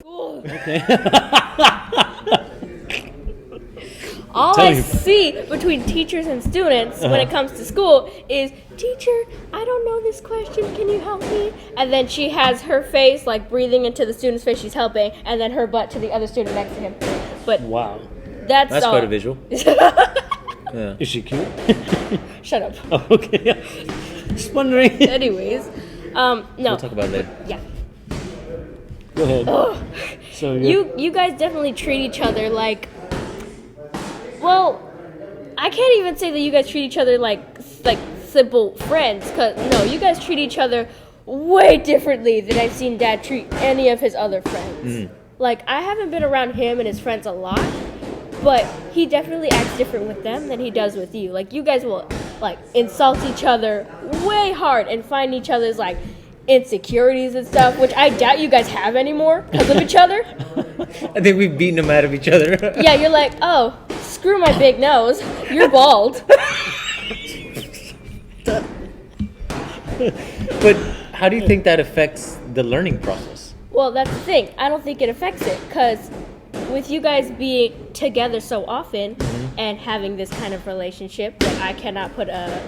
school. Okay. All I see between teachers and students when it comes to school is, teacher, I don't know this question, can you help me? And then she has her face like breathing into the student's face she's helping, and then her butt to the other student next to him. But Wow. that's That's all. quite a visual. Yeah. Is she cute? Shut up. Oh, okay. Just wondering. Anyways, no. We'll talk about it later. Yeah. Go ahead. So You guys definitely treat each other like, well, I can't even say that you guys treat each other like simple friends, cause no, you guys treat each other way differently than I've seen Dad treat any of his other friends. Like, I haven't been around him and his friends a lot, but he definitely acts different with them than he does with you. Like, you guys will like insult each other way hard and find each other's like insecurities and stuff, which I doubt you guys have anymore because of each other. I think we've beaten them out of each other. Yeah, you're like, oh, screw my big nose, you're bald. But how do you think that affects the learning process? Well, that's the thing. I don't think it affects it, because with you guys being together so often and having this kind of relationship that I cannot put a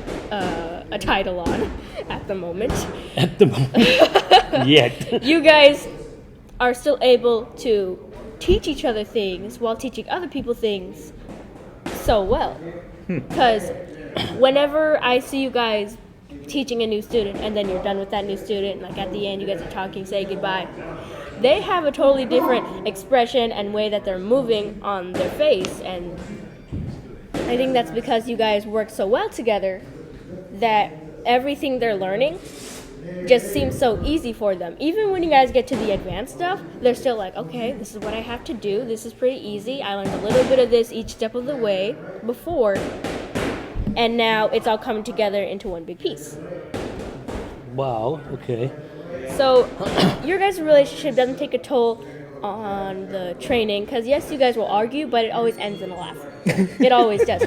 title on at the moment, at the moment, yet. you guys are still able to teach each other things while teaching other people things so well. Because whenever I see you guys teaching a new student and then you're done with that new student, like at the end you guys are talking, say goodbye, they have a totally different expression and way that they're moving on their face, and I think that's because you guys work so well together that everything they're learning just seems so easy for them. Even when you guys get to the advanced stuff, they're still like, okay, this is what I have to do, this is pretty easy, I learned a little bit of this each step of the way before, and now it's all coming together into one big piece. Wow. Okay. So your guys' relationship doesn't take a toll on the training, because yes, you guys will argue, but it always ends in a laugh. It always does.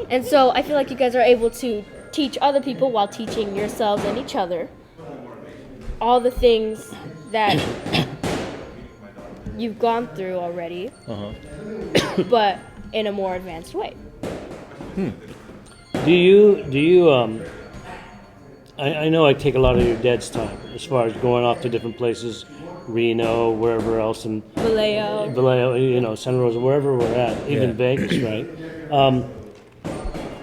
And so I feel like you guys are able to teach other people while teaching yourselves and each other all the things that you've gone through already, but in a more advanced way. Do you I know I take a lot of your dad's time as far as going off to different places, Reno, wherever else, and Vallejo, you know, Santa Rosa, wherever we're at, even Vegas, right?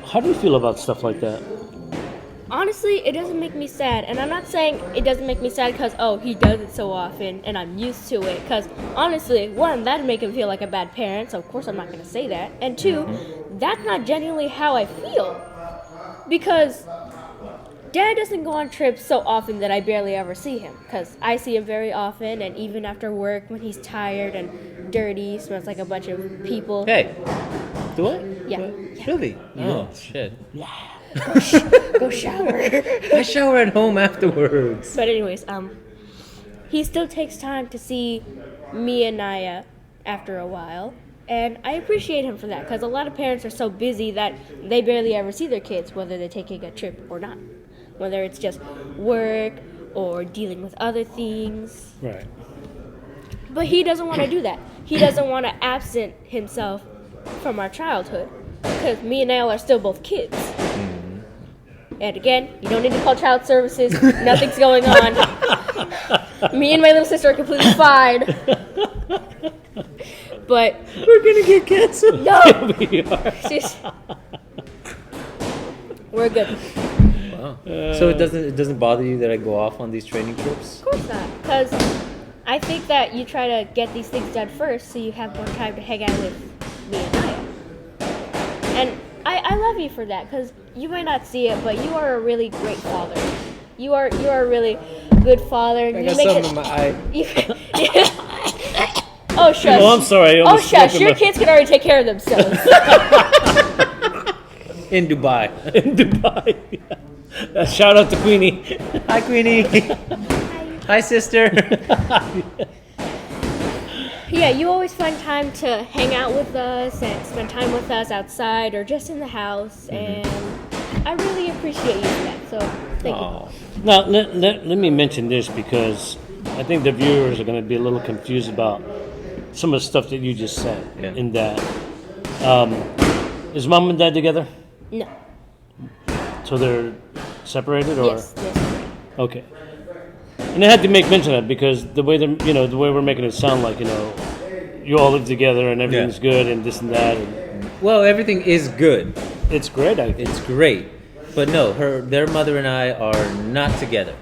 How do you feel about stuff like that? Honestly, it doesn't make me sad. And I'm not saying it doesn't make me sad because, oh, he does it so often and I'm used to it. Because, honestly, one, that'd make him feel like a bad parent, so of course I'm not going to say that. And two, that's not genuinely how I feel. Because Dad doesn't go on trips so often that I barely ever see him. Because I see him very often, and even after work when he's tired and dirty, smells like a bunch of people. Hey, do I? Yeah. Really? Oh, shit. Go shower. I shower at home afterwards. But anyways, he still takes time to see me and Naya after a while, and I appreciate him for that, because a lot of parents are so busy that they barely ever see their kids, whether they're taking a trip or not, whether it's just work or dealing with other things. Right. But he doesn't want to do that. He doesn't want to absent himself from our childhood, because me and Naya are still both kids. And again, you don't need to call child services. Nothing's going on. Me and my little sister are completely fine. But We're gonna get canceled. no, We are. we're good. Wow. So it doesn't bother you that I go off on these training trips? Of course not, because I think that you try to get these things done first, so you have more time to hang out with me and Naya. And I love you for that, because you might not see it, but you are a really great father. You are a really good father. And I you got make something it. in my eye. Oh shush! Oh, I'm sorry. I Oh almost shush! spoke in Your my- kids can already take care of themselves. In Dubai. In Dubai. Shout out to Queenie. Hi, Queenie. Hi, sister. Yeah, you always find time to hang out with us and spend time with us outside or just in the house, and I really appreciate you for that. So thank you. Aw. Now, let me mention this, because I think the viewers are going to be a little confused about some of the stuff that you just said. Yeah. In that, is mom and dad together? No. So they're separated, or Yes. Yes. okay? And I had to make mention of that because the way the way we're making it sound like you all live together and everything's good and this and that. And Well, everything is good. it's great. It's great. But no, their mother and I are not together.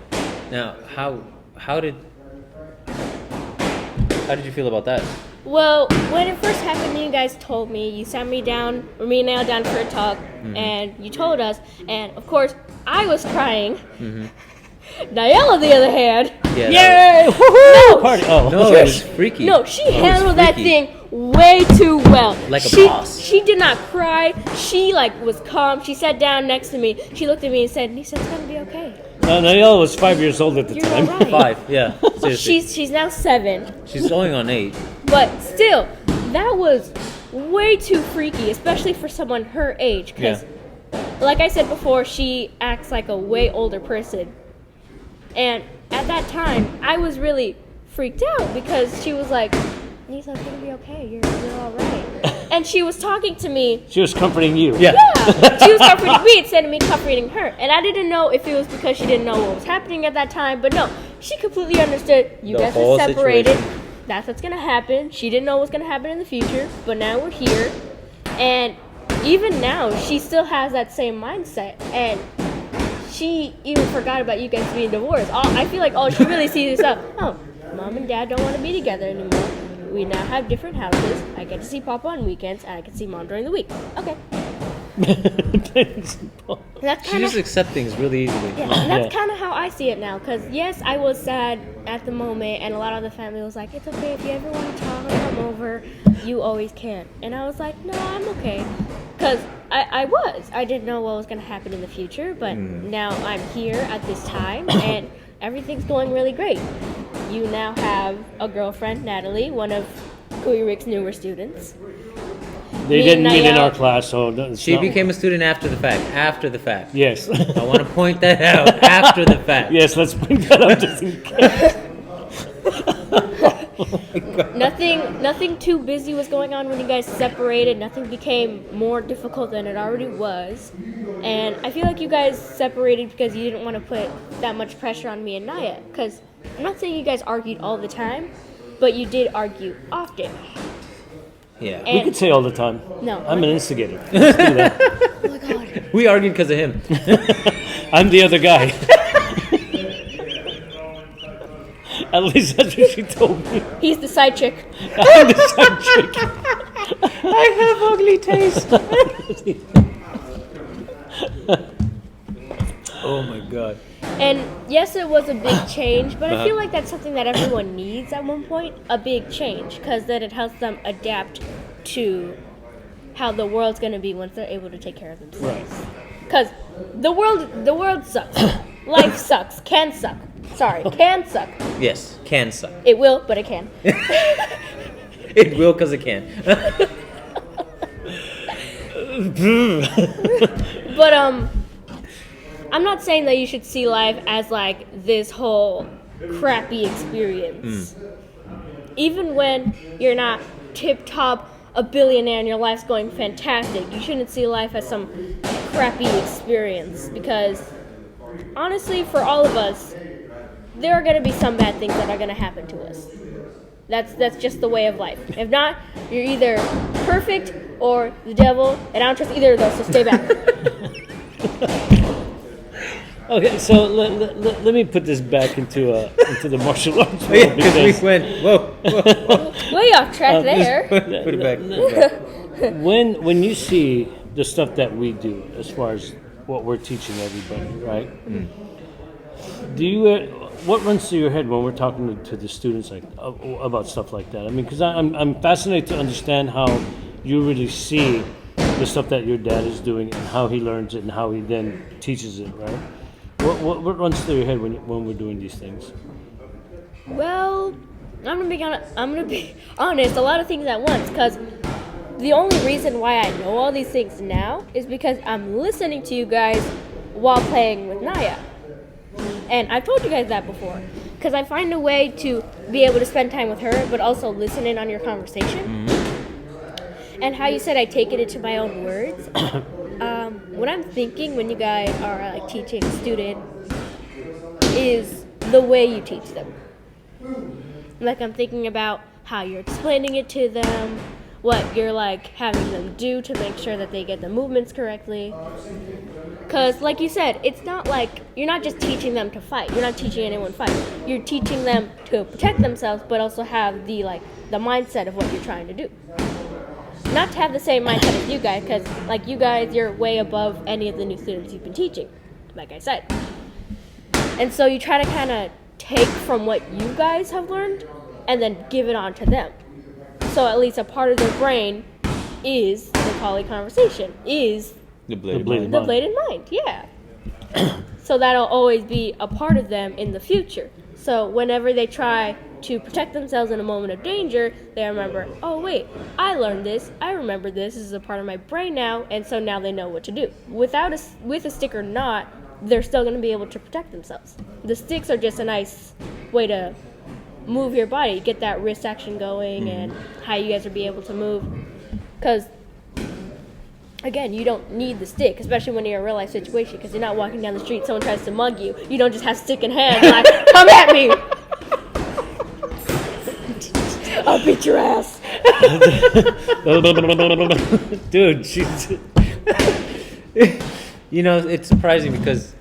Now, how did you feel about that? Well, when it first happened, you guys told me. You sat me down, or me and Nail down for a talk, and you told us. And of course, I was crying. Nael, on the other hand, Yeah. Yay! Woohoo! No. Party! Oh, No, it was freaky. no, she Oh, it was handled that freaky. thing way too well. Like a she, boss. She did not cry. She was calm. She sat down next to me. She looked at me and said, "Nisa, it's gonna be okay. Nael was 5 years old at the You're time. all right." 5, yeah. Seriously. She's now 7. She's going on 8. But still, that was way too freaky, especially for someone her age. Because, like I said before, she acts like a way older person. And at that time, I was really freaked out because she was like, "Nisa, it's gonna be okay. You're all right." And she was talking to me. She was comforting you. Yeah. Yeah, she was comforting me instead of me comforting her. And I didn't know if it was because she didn't know what was happening at that time. But no, she completely understood. You The guys whole are separated. situation. That's what's gonna happen. She didn't know what's gonna happen in the future, but now we're here. And even now, she still has that same mindset. And she even forgot about you guys being divorced. I feel like all she really sees is, oh, mom and dad don't want to be together anymore. We now have different houses. I get to see Papa on weekends, and I can see Mom during the week. Okay. That's She kind just of accepts things really easily. and that's kind of how I see it now. Cause yes, I was sad at the moment, and a lot of the family was like, "It's okay if you ever want to talk or come over, you always can." And I was like, "No, I'm okay," cause I didn't know what was gonna happen in the future, but now I'm here at this time, and everything's going really great. You now have a girlfriend, Natalie, one of Kui Rick's newer students. They Me didn't and meet in Nael- our class, so it's She not- became a student after the fact. After the fact. Yes. I want to point that out. After the fact. Yes, let's bring that up just in case. Nothing too busy was going on when you guys separated. Nothing became more difficult than it already was. And I feel like you guys separated because you didn't want to put that much pressure on me and Naya. Because I'm not saying you guys argued all the time, but you did argue often. Yeah. We could say all the time. No. I'm an instigator. Let's do that. Oh my god. We argued because of him. I'm the other guy. At least that's what she told me. He's the side chick. I'm the side chick. I have ugly taste. Oh my god. And yes, it was a big change, but I feel like that's something that everyone needs at one point, a big change, because then it helps them adapt to how the world's going to be once they're able to take care of themselves. Because the world sucks. Life sucks. Can suck. Sorry, can suck. Yes, can suck. It will, but it can. It will because it can. But I'm not saying that you should see life as like this whole crappy experience. Even when you're not tip top a billionaire and your life's going fantastic, you shouldn't see life as some crappy experience, because honestly, for all of us, there are going to be some bad things that are going to happen to us. That's just the way of life. If not, you're either perfect or the devil, and I don't trust either of those, so stay back. Okay, so let me put this back into the martial arts world Yeah, because because we went, whoa. Way off track there. Put it back. when you see the stuff that we do as far as what we're teaching everybody, right? Do you what runs through your head when we're talking to the students about stuff like that? I mean, because I'm fascinated to understand how you really see the stuff that your dad is doing and how he learns it and how he then teaches it, right? What runs through your head when we're doing these things? Well, I'm gonna be honest. A lot of things at once, because the only reason why I know all these things now is because I'm listening to you guys while playing with Naya. And I've told you guys that before. because I find a way to be able to spend time with her, but also listen in on your conversation. And how you said I take it into my own words. What I'm thinking when you guys are like teaching a student is the way you teach them. Like I'm thinking about how you're explaining it to them, what you're like having them do to make sure that they get the movements correctly. Because like you said, it's not like you're not just teaching them to fight. You're not teaching anyone to fight. You're teaching them to protect themselves, but also have the mindset of what you're trying to do. Not to have the same mindset as you guys, because like you guys, you're way above any of the new students you've been teaching, like I said. And so you try to kind of take from what you guys have learned and then give it on to them. So at least a part of their brain is the poly conversation, is The bladed mind. the bladed mind, yeah. So that'll always be a part of them in the future. So whenever they try to protect themselves in a moment of danger, they remember, oh wait, I learned this, I remember this is a part of my brain now, and so now they know what to do. With a stick or not, they're still going to be able to protect themselves. The sticks are just a nice way to move your body, get that wrist action going, and how you guys will be able to move. Because again, you don't need the stick, especially when you're in a real life situation, because you're not walking down the street, someone tries to mug you. You don't just have stick in hand, like, come at me! I'll beat your ass. Dude, she's. You know, it's surprising because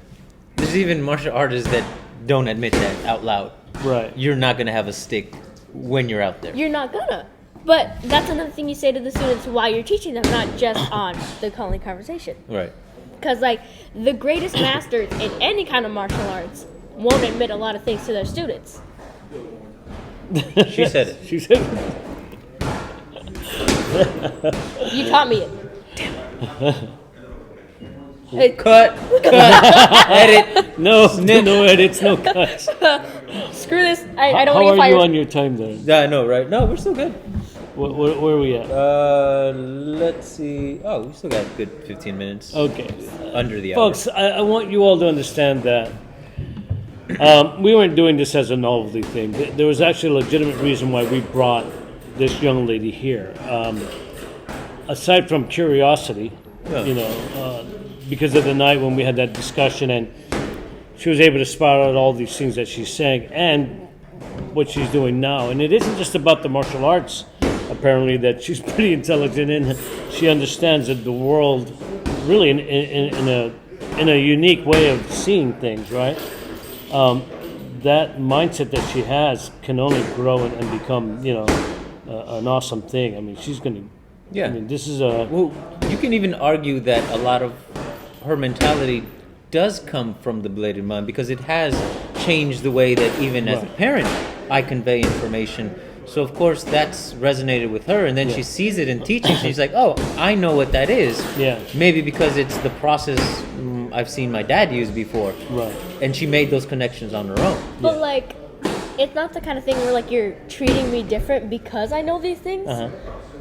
there's even martial artists that don't admit that out loud. Right. You're not going to have a stick when you're out there. You're not gonna. But that's another thing you say to the students while you're teaching them, not just on the calling conversation. Right. Because, like, the greatest masters in any kind of martial arts won't admit a lot of things to their students. She said it. She said it. You taught me it. Hey, Cut. Edit. No edits, no cuts. screw this. I don't How want to get are you fired. on your time there? Yeah, I know, right? No, we're still good. Where are we at? Let's see. Oh, we still got a good 15 minutes. Okay. Under the hour. Folks, I want you all to understand that we weren't doing this as a novelty thing. There was actually a legitimate reason why we brought this young lady here. Aside from curiosity, Yeah. because of the night when we had that discussion and she was able to spot out all these things that she's saying and what she's doing now. And it isn't just about the martial arts, apparently, that she's pretty intelligent in. She understands that the world really in a unique way of seeing things, right? That mindset that she has can only grow and become, an awesome thing. I mean, she's going to... Yeah. I mean, this is a... Well, you can even argue that a lot of her mentality does come from the bladed mind because it has changed the way that even as a parent I convey information. So of course that's resonated with her, and then she sees it in teaching. She's like, "Oh, I know what that is." Yeah. Maybe because it's the process I've seen my dad use before. Right. And she made those connections on her own. But, like, it's not the kind of thing where, like, you're treating me different because I know these things.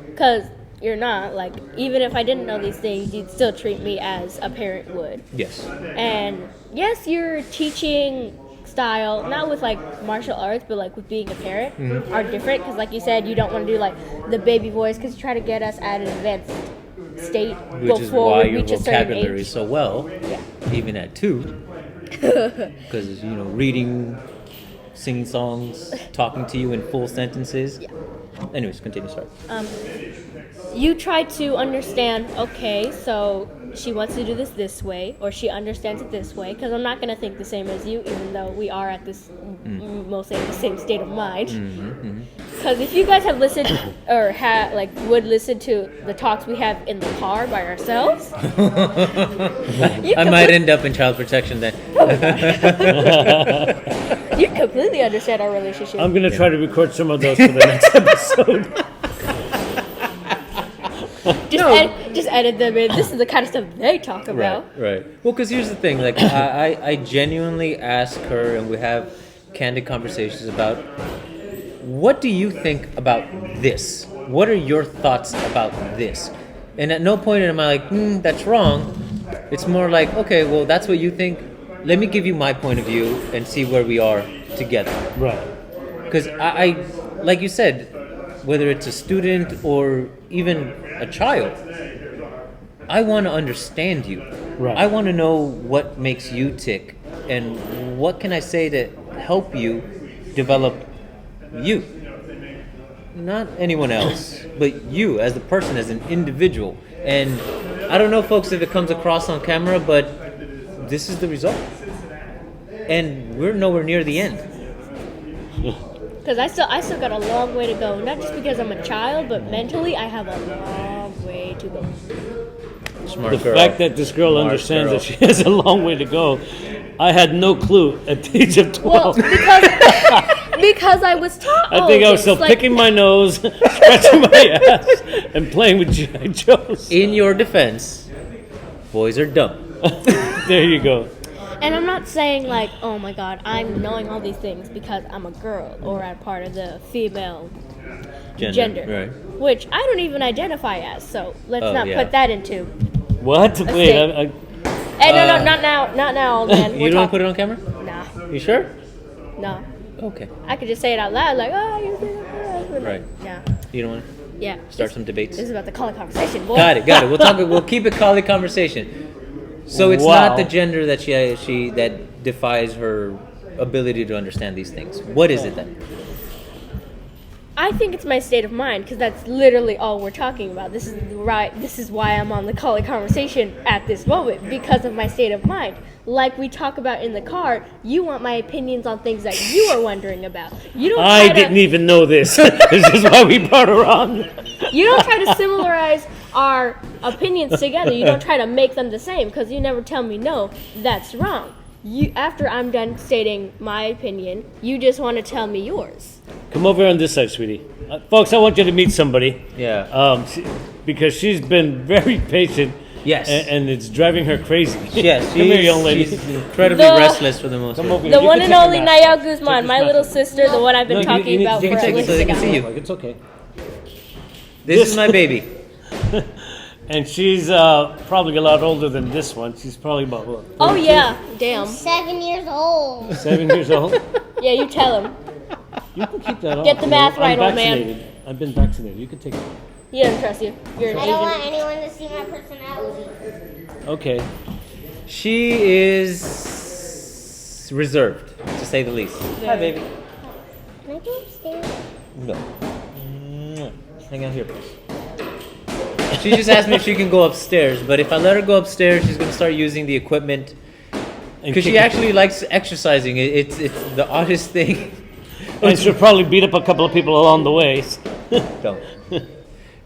Because you're not. Like, even if I didn't know these things, you'd still treat me as a parent would. Yes. And, yes, your teaching style, not with, like, martial arts, but, like, with being a parent, are different. Because, like you said, you don't want to do, like, the baby voice because you try to get us at an advanced state Which is before why we your reach a certain vocabulary age. is so well, Yeah. even at 2. Because, reading, singing songs, talking to you in full sentences. Yeah. Anyways, continue, sorry. You try to understand, okay, so she wants to do this way, or she understands it this way, because I'm not going to think the same as you, even though we are at this mostly in the same state of mind. Because if you guys have listened, or would listen to the talks we have in the car by ourselves, I might end up in child protection then. you completely understand our relationship. I'm going to try to record some of those for the next episode. Just edit them in. This is the kind of stuff they talk about. Right. Well, because here's the thing. Like, I genuinely ask her, and we have candid conversations about, what do you think about this? What are your thoughts about this? And at no point am I like, that's wrong. It's more like, okay, well, that's what you think. Let me give you my point of view and see where we are together. Right. Because I, like you said, whether it's a student or even a child, I want to understand you. Right. I want to know what makes you tick, and what can I say to help you develop you. Not anyone else, but you as a person, as an individual. And I don't know, folks, if it comes across on camera, but this is the result. And we're nowhere near the end. Because I still got a long way to go. Not just because I'm a child, but mentally I have a long way to go. Smart The girl. fact that this girl Smart understands girl. that she has a long way to go, I had no clue at the age of 12. Well, because I was taught I all think I was this, still picking my nose, scratching my ass, and playing with G.I. Joes. In your defense, boys are dumb. There you go. And I'm not saying like, oh my god, I'm knowing all these things because I'm a girl or I'm part of the female gender. Right. Which I don't even identify as, so let's Oh, not yeah. put that into. What? Wait, state. Hey, no, not now, old man. You don't want to put it on camera? Nah, You sure? no. Okay. I could just say it out loud, like, oh, you say that. But Right. Yeah, You don't want to yeah. start some debates? This is about the college conversation, boy. Got it. We'll talk. We'll keep it colleague conversation. So it's Wow. not the gender that she that defies her ability to understand these things. What is it then? I think it's my state of mind because that's literally all we're talking about. This is why I'm on the college conversation at this moment, because of my state of mind. Like we talk about in the car, you want my opinions on things that you are wondering about. You don't. I try didn't to, even know this. This is why we brought her on. You don't try to similarize our opinions together. You don't try to make them the same because you never tell me no. That's wrong. You after I'm done stating my opinion, you just want to tell me yours. Come over on this side, sweetie. Folks, I want you to meet somebody. Yeah. Because she's been very patient. Yes. And it's driving her crazy. Yes. Come here, young lady. She's incredibly The- restless for the most Come part. over here. The You one can and take only your mask. Nayel Take Guzman, this my mask little off. sister, the one I've been No, you talking need to about take for it at so least they an can see hour. you. It's okay. This is my baby. And she's probably a lot older than this one. She's probably about what? Oh yeah, damn. 7 years old. 7 years old. Yeah, you tell him. You can keep that on. Get the math right, I'm old man. vaccinated. I've been vaccinated. You can take it. He doesn't trust you. You're an I don't want Asian. anyone to see my personality. Okay. She is reserved, to say the least. Hi, baby. Can I go upstairs? No. Hang out here, please. She just asked me if she can go upstairs, but if I let her go upstairs, she's going to start using the equipment. And Because she kick it. actually likes exercising. It's the oddest thing. And she'll probably beat up a couple of people along the way. Don't.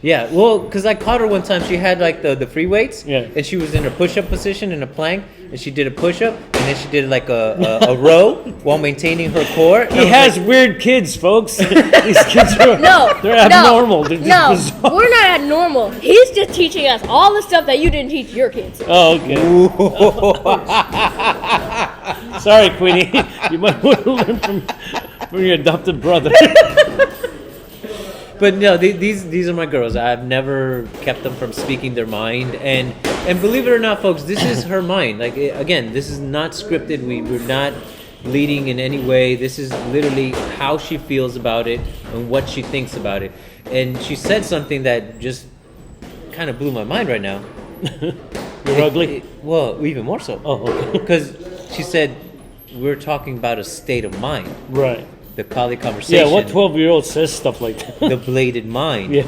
Yeah, well, because I caught her one time. She had like the free weights, Yeah. and she was in a push-up position in a plank, and she did a push-up, and then she did like a row while maintaining her core. And I He was has like, weird kids, folks. These kids are No, they're abnormal. They're just No, bizarre. we're not abnormal. He's just teaching us all the stuff that you didn't teach your kids. Oh, okay. Sorry, Queenie. You might want to learn from your adopted brother. But no, these are my girls. I've never kept them from speaking their mind, and believe it or not, folks, this is her mind. Like again, this is not scripted. We're not leading in any way. This is literally how she feels about it and what she thinks about it. And she said something that just kind of blew my mind right now. You're ugly? Well, even more so. Oh, okay. Because she said we're talking about a state of mind, Right. the Kali conversation. Yeah, what 12-year-old says stuff like that? The bladed mind. Yeah,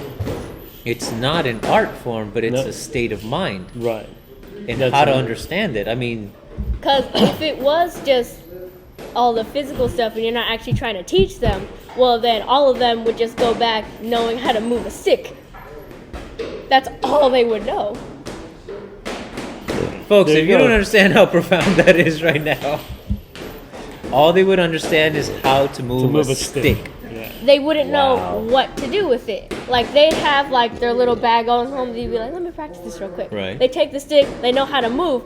It's not an art form, but it's No. a state of mind right. and That's how to right. understand it. I mean, Because if it was just all the physical stuff and you're not actually trying to teach them, well, then all of them would just go back knowing how to move a stick. That's all they would know. folks, There if you you go. don't understand how profound that is right now, all they would understand is how to move, To move a stick. Yeah. They wouldn't Wow. know what to do with it. Like they'd have like their little bag on home. They'd be like, "Let me practice this real quick." Right. They take the stick. They know how to move,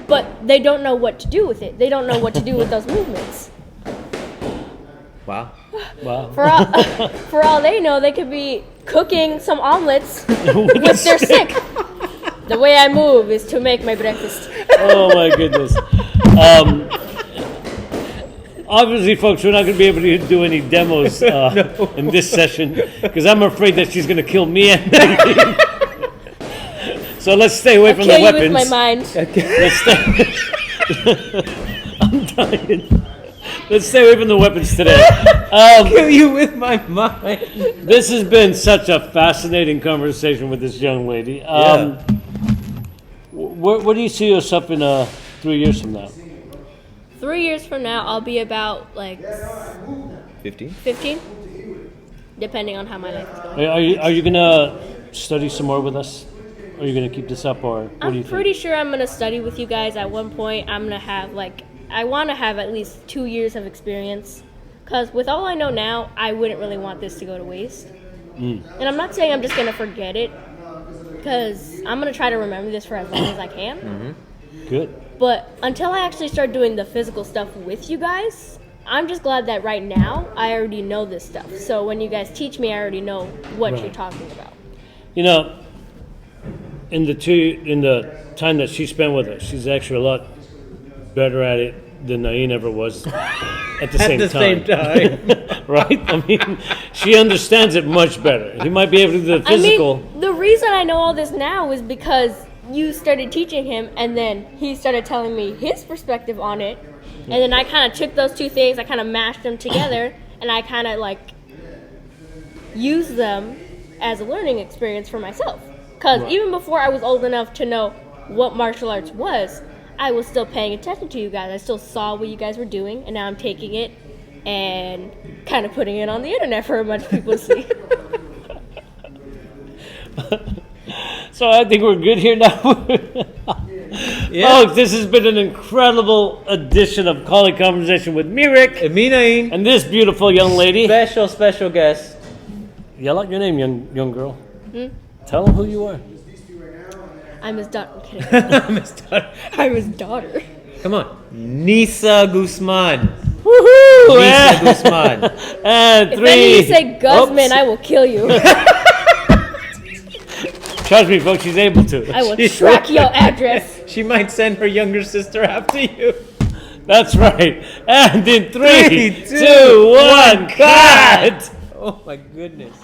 but they don't know what to do with it. They don't know what to do with those movements. Wow. Wow. For all, for all they know, they could be cooking some omelets with their stick. The way I move is to make my breakfast. Oh my goodness. Obviously, folks, we're not going to be able to do any demos in this session because I'm afraid that she's going to kill me and Nadine. So let's stay away from the Kill you weapons. with my mind. Let's stay. I'm dying. Let's stay away from the weapons today. Kill you with my mind. This has been such a fascinating conversation with this young lady. Where do you see yourself in 3 years from now? 3 years from now, I'll be about like 15? 15, depending on how my life is going. Are you gonna study some more with us? Are you gonna keep this up, or what do you I'm think? pretty sure I'm gonna study with you guys at one point. I'm gonna have I want to have at least 2 years of experience, because with all I know now, I wouldn't really want this to go to waste. And I'm not saying I'm just gonna forget it, because I'm gonna try to remember this for as long as I can. Good. But until I actually start doing the physical stuff with you guys, I'm just glad that right now I already know this stuff. So when you guys teach me, I already know what you're talking about. You know, in the time that she spent with us, she's actually a lot better at it than Nain ever was at the same time. Right? I mean, she understands it much better. He might be able to do the physical. I mean, the reason I know all this now is because you started teaching him, and then he started telling me his perspective on it. And then I kind of took those two things, I kind of mashed them together, and I kind of used them as a learning experience for myself. Because even before I was old enough to know what martial arts was, I was still paying attention to you guys. I still saw what you guys were doing, and now I'm taking it and kind of putting it on the internet for a bunch of people to see. So I think we're good here now. Folks, this has been an incredible edition of Calling Conversation with Mirik And me, Nain. and this beautiful young lady. Special guest. Yell out your name, young girl. Tell them who you are. I'm his daughter. I'm kidding. I'm his daughter. Come on. Nisa Guzman. Woohoo! Nisa Guzman. And If 3. any of you say Guzman, Oops. I will kill you. Trust me, folks, she's able to. I will track your address. She might send her younger sister after you. That's right. And in 3, 3, 2, 1, cut! Oh my goodness.